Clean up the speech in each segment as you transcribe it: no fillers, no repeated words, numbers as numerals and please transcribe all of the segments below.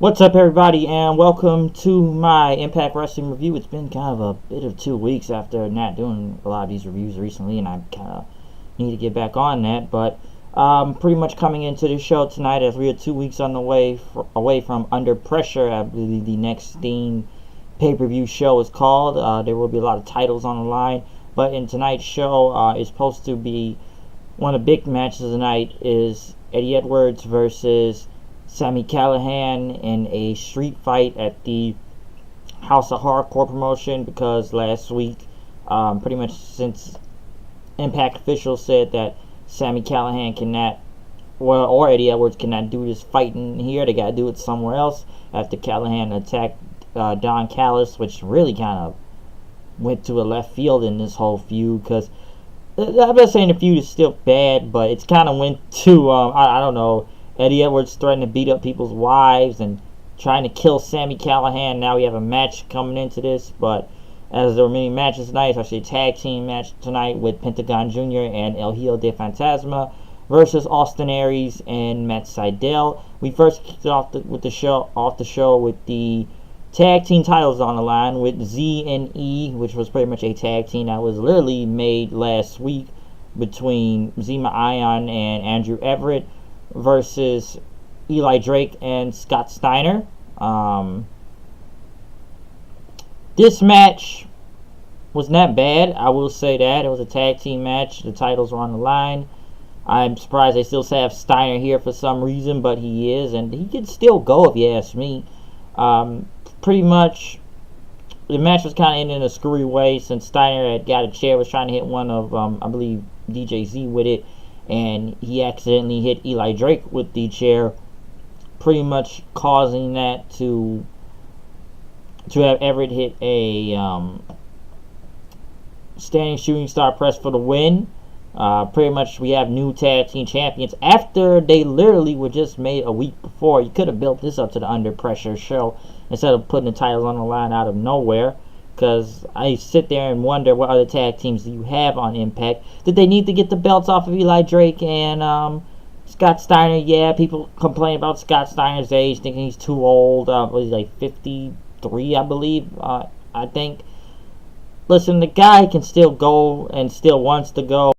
What's up, everybody, and welcome to my Impact Wrestling review. It's been kind of a bit of 2 weeks after not doing a lot of these reviews recently, and I kind of need to get back on that. But pretty much coming into the show tonight, as we are 2 weeks on the way away from Under Pressure. I believe the next themed pay-per-view show is called. There will be a lot of titles on the line, but in tonight's show, is supposed to be one of the big matches of the night is Eddie Edwards versus Sami Callihan in a street fight at the House of Hardcore promotion, because last week, pretty much since Impact officials said that Sami Callihan cannot, well, or Eddie Edwards cannot do this fighting here, they gotta do it somewhere else after Callihan attacked Don Callis, which really kind of went to a left field in this whole feud, because I'm not saying the feud is still bad, but it's kind of went to, I don't know, Eddie Edwards threatening to beat up people's wives and trying to kill Sami Callihan. Now we have a match coming into this, but as there were many matches tonight, especially a tag team match tonight with Pentagon Jr. and El Hijo de Fantasma versus Austin Aries and Matt Sydal. We first kicked off the show with the tag team titles on the line with Z and E, which was pretty much a tag team that was literally made last week between Zema Ion and Andrew Everett versus Eli Drake and Scott Steiner. This match was not bad, I will say that. It was a tag team match. The titles were on the line. I'm surprised they still have Steiner here for some reason, but he is, and he can still go if you ask me. Pretty much, the match was kind of ending in a screwy way since Steiner had got a chair, was trying to hit one of, I believe, DJ Z with it, and he accidentally hit Eli Drake with the chair, pretty much causing that to have Everett hit a standing shooting star press for the win. Pretty much we have new tag team champions after they literally were just made a week before. You could have built this up to the Under Pressure show instead of putting the titles on the line out of nowhere, because I sit there and wonder what other tag teams do you have on Impact. Did they need to get the belts off of Eli Drake and Scott Steiner? Yeah, people complain about Scott Steiner's age, thinking he's too old. He's like 53, I believe. I think. Listen, the guy can still go and still wants to go.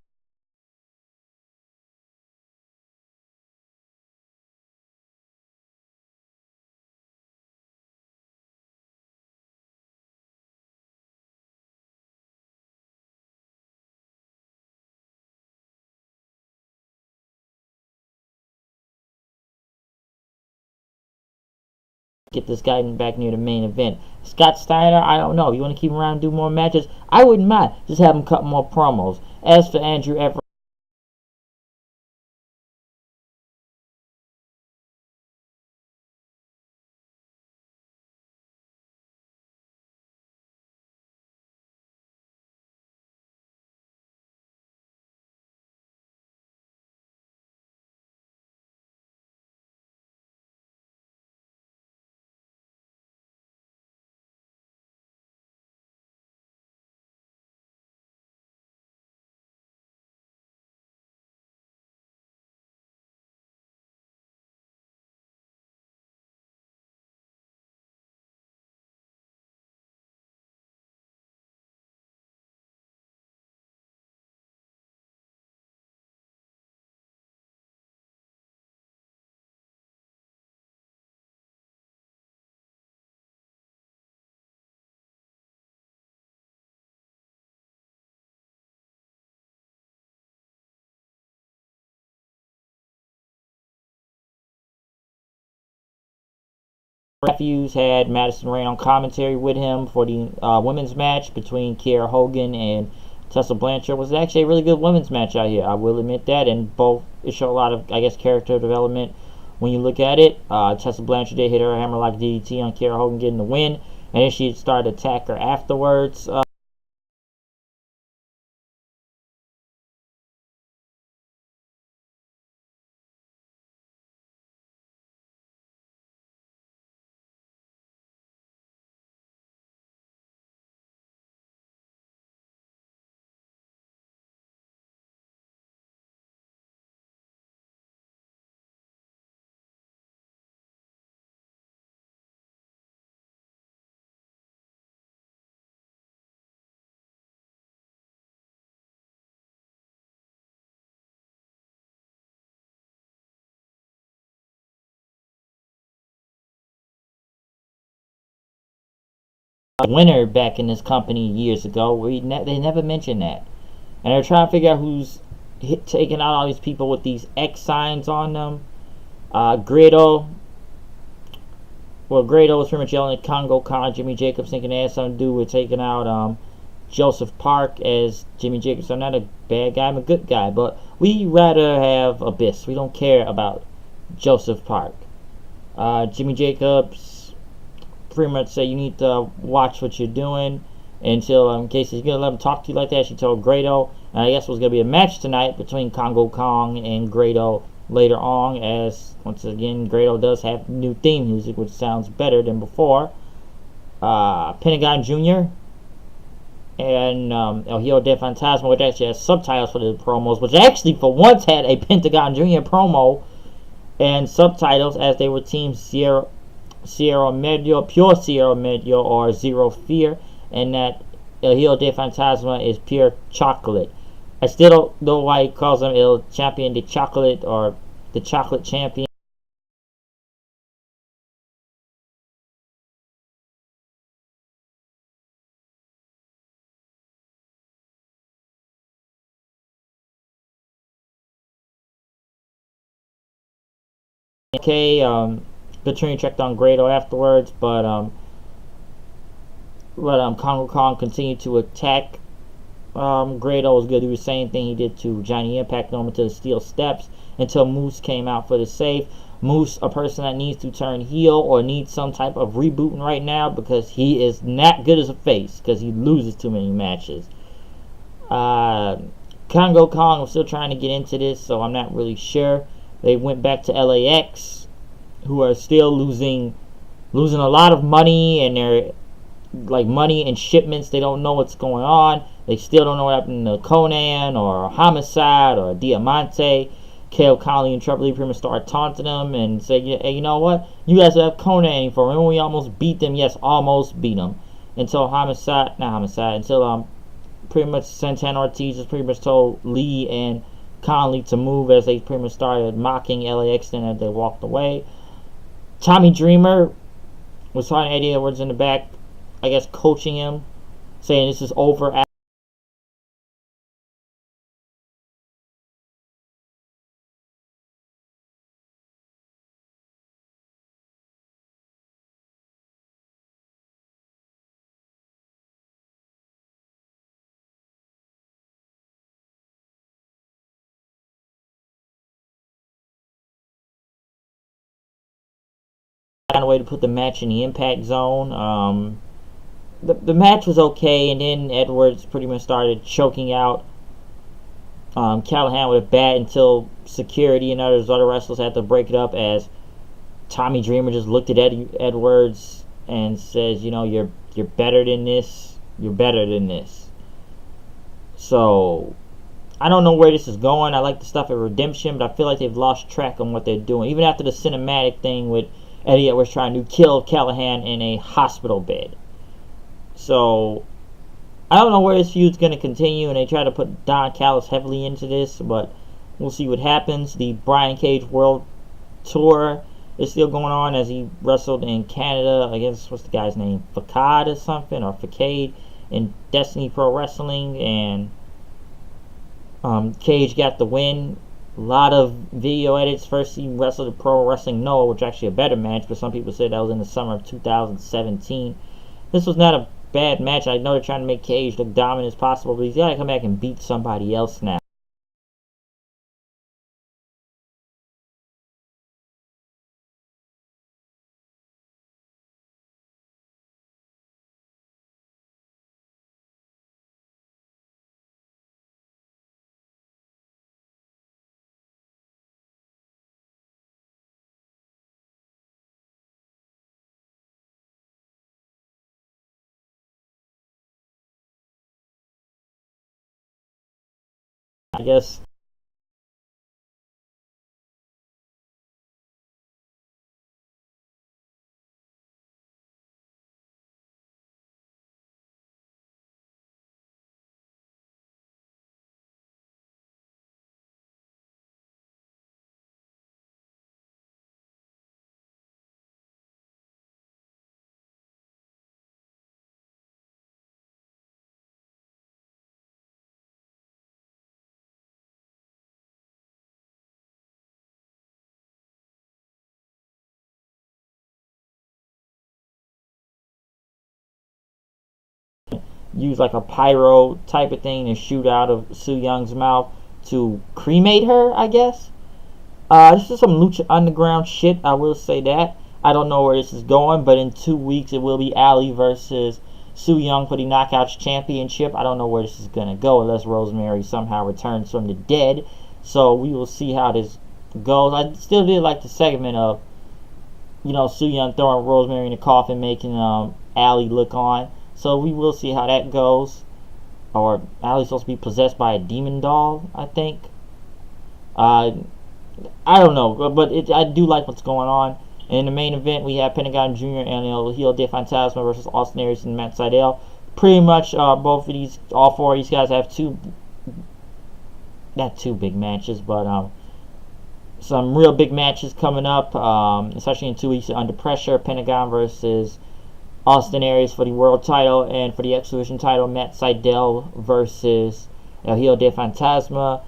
Get this guy back near the main event. Scott Steiner, I don't know. You want to keep him around and do more matches? I wouldn't mind. Just have him cut more promos. As for Andrew Everett, Matthews had Madison Rayne on commentary with him for the women's match between Kiera Hogan and Tessa Blanchard. It was actually a really good women's match out here. I will admit that, and both it showed a lot of, I guess, character development when you look at it. Tessa Blanchard did hit her hammerlock DDT on Kiera Hogan, getting the win, and then she started to attack her afterwards. winner back in this company years ago. They never mentioned that, and they're trying to figure out who's taking out all these people with these X signs on them. Grado. Well, Grado was pretty much yelling at Congo Khan, Jimmy Jacobs, thinking they had something to do with taking out Joseph Park as Jimmy Jacobs. I'm not a bad guy, I'm a good guy, but we rather have Abyss. We don't care about Joseph Park. Jimmy Jacobs pretty much said you need to watch what you're doing until in case he's gonna let him talk to you like that. She told Grado, and I guess it was gonna be a match tonight between Congo Kong and Grado later on, as once again Grado does have new theme music which sounds better than before. Pentagon Jr. and El Hijo de Fantasma, which actually has subtitles for the promos, which actually for once had a Pentagon Jr. promo and subtitles, as they were Team Sierra Medio, Pure Sierra Medio, or Zero Fear, and that El Hijo de Fantasma is pure chocolate. I still don't know why he calls him El Champion de Chocolate or the Chocolate Champion. Okay, Petrini checked on Grado afterwards, but Congo Kong continued to attack Grado. Was going to do the same thing he did to Johnny Impact, on to the steel steps until Moose came out for the save. Moose, a person that needs to turn heel or needs some type of rebooting right now because he is not good as a face because he loses too many matches. Congo Kong, I'm still trying to get into this, so I'm not really sure. They went back to LAX, who are still losing a lot of money, and they're like money and shipments. They don't know what's going on. They still don't know what happened to Conan or Homicide or Diamante. Kale Conley and Trevor Lee pretty much started taunting them and said, hey, you know what? You guys have Conan for. Remember we almost beat them? Yes, almost beat them. Until until pretty much Santana Ortiz just pretty much told Lee and Conley to move as they pretty much started mocking LAX then as they walked away. Tommy Dreamer was talking to Eddie Edwards in the back, I guess coaching him, saying this is over. Found a way to put the match in the impact zone. The match was okay, and then Edwards pretty much started choking out Callahan with a bat until security and other wrestlers had to break it up, as Tommy Dreamer just looked at Edwards and says, you know, you're better than this. You're better than this. So I don't know where this is going. I like the stuff at Redemption, but I feel like they've lost track on what they're doing. Even after the cinematic thing with Eddie Edwards trying to kill Callahan in a hospital bed. So I don't know where this feud's going to continue, and they try to put Don Callis heavily into this, but we'll see what happens. The Brian Cage World Tour is still going on as he wrestled in Canada against, what's the guy's name, Facade or something, or Facade, in Destiny Pro Wrestling, and Cage got the win. A lot of video edits. First he wrestled at Pro Wrestling Noah, which is actually a better match, but some people said that was in the summer of 2017. This was not a bad match. I know they're trying to make Cage look dominant as possible, but he's got to come back and beat somebody else now. I guess use like a pyro type of thing and shoot out of Su Young's mouth to cremate her, I guess. This is some Lucha Underground shit, I will say that. I don't know where this is going, but in 2 weeks it will be Ali versus Su Yung for the Knockouts Championship. I don't know where this is going to go unless Rosemary somehow returns from the dead. So we will see how this goes. I still did like the segment of, Su Yung throwing Rosemary in the coffin, making Ali look on. So we will see how that goes. Or Ali's supposed to be possessed by a demon doll, I think. I don't know, but I do like what's going on. In the main event, we have Pentagon Jr. and El Hijo de Fantasma versus Austin Aries and Matt Sydal. Pretty much all four of these guys have not two big matches, but some real big matches coming up, especially in 2 weeks Under Pressure. Pentagon versus Austin Aries for the world title, and for the X Division title, Matt Sydal versus El Hijo de Fantasma.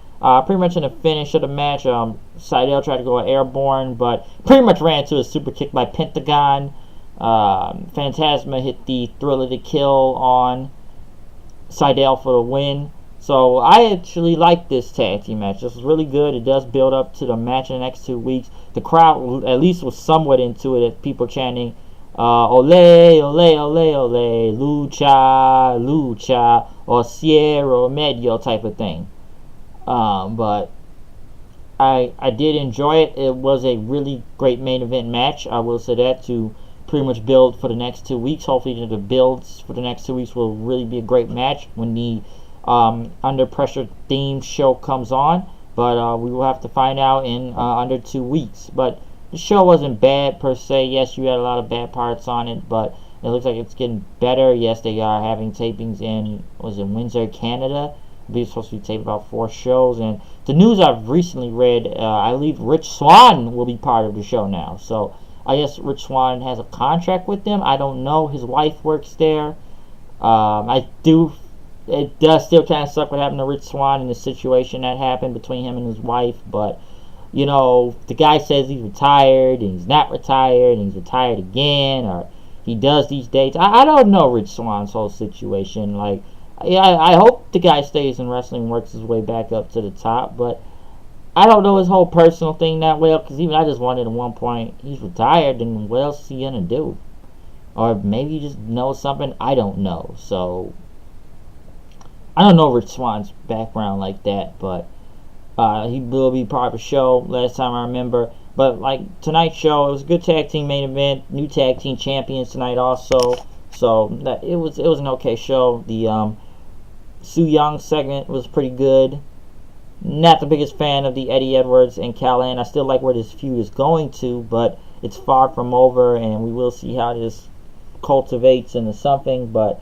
Pretty much in the finish of the match, Sydal tried to go airborne, but pretty much ran into a super kick by Pentagon. Fantasma hit the Thriller to Kill on Sydal for the win. So I actually like this tag team match. This was really good. It does build up to the match in the next 2 weeks. The crowd at least was somewhat into it, as people chanting, ole, ole, ole, ole, lucha, lucha, or Sierra Medio type of thing. But I did enjoy it. It was a really great main event match. I will say that, to pretty much build for the next 2 weeks. Hopefully the builds for the next 2 weeks will really be a great match when the Under Pressure theme show comes on. But we will have to find out in under 2 weeks. But the show wasn't bad per se. Yes, you had a lot of bad parts on it, but it looks like it's getting better. Yes, they are having tapings in Windsor, Canada. We're supposed to be taping about 4 shows, and the news I've recently read, I believe Rich Swann will be part of the show now. So I guess Rich Swann has a contract with them. I don't know. His wife works there. It does still kind of suck what happened to Rich Swann and the situation that happened between him and his wife, but the guy says he's retired and he's not retired and he's retired again, or he does these dates. I don't know Rich Swann's whole situation. I hope the guy stays in wrestling and works his way back up to the top, but I don't know his whole personal thing that well, because even I just wondered at one point, he's retired, and what else is he going to do? Or maybe he just knows something I don't know. So I don't know Rich Swann's background like that, but he will be part of the show last time I remember. But tonight's show, it was a good tag team main event, new tag team champions tonight also. So it was an okay show. The Su Yung segment was pretty good. Not the biggest fan of the Eddie Edwards and Callahan. I still like where this feud is going to, but it's far from over, and we will see how this cultivates into something. But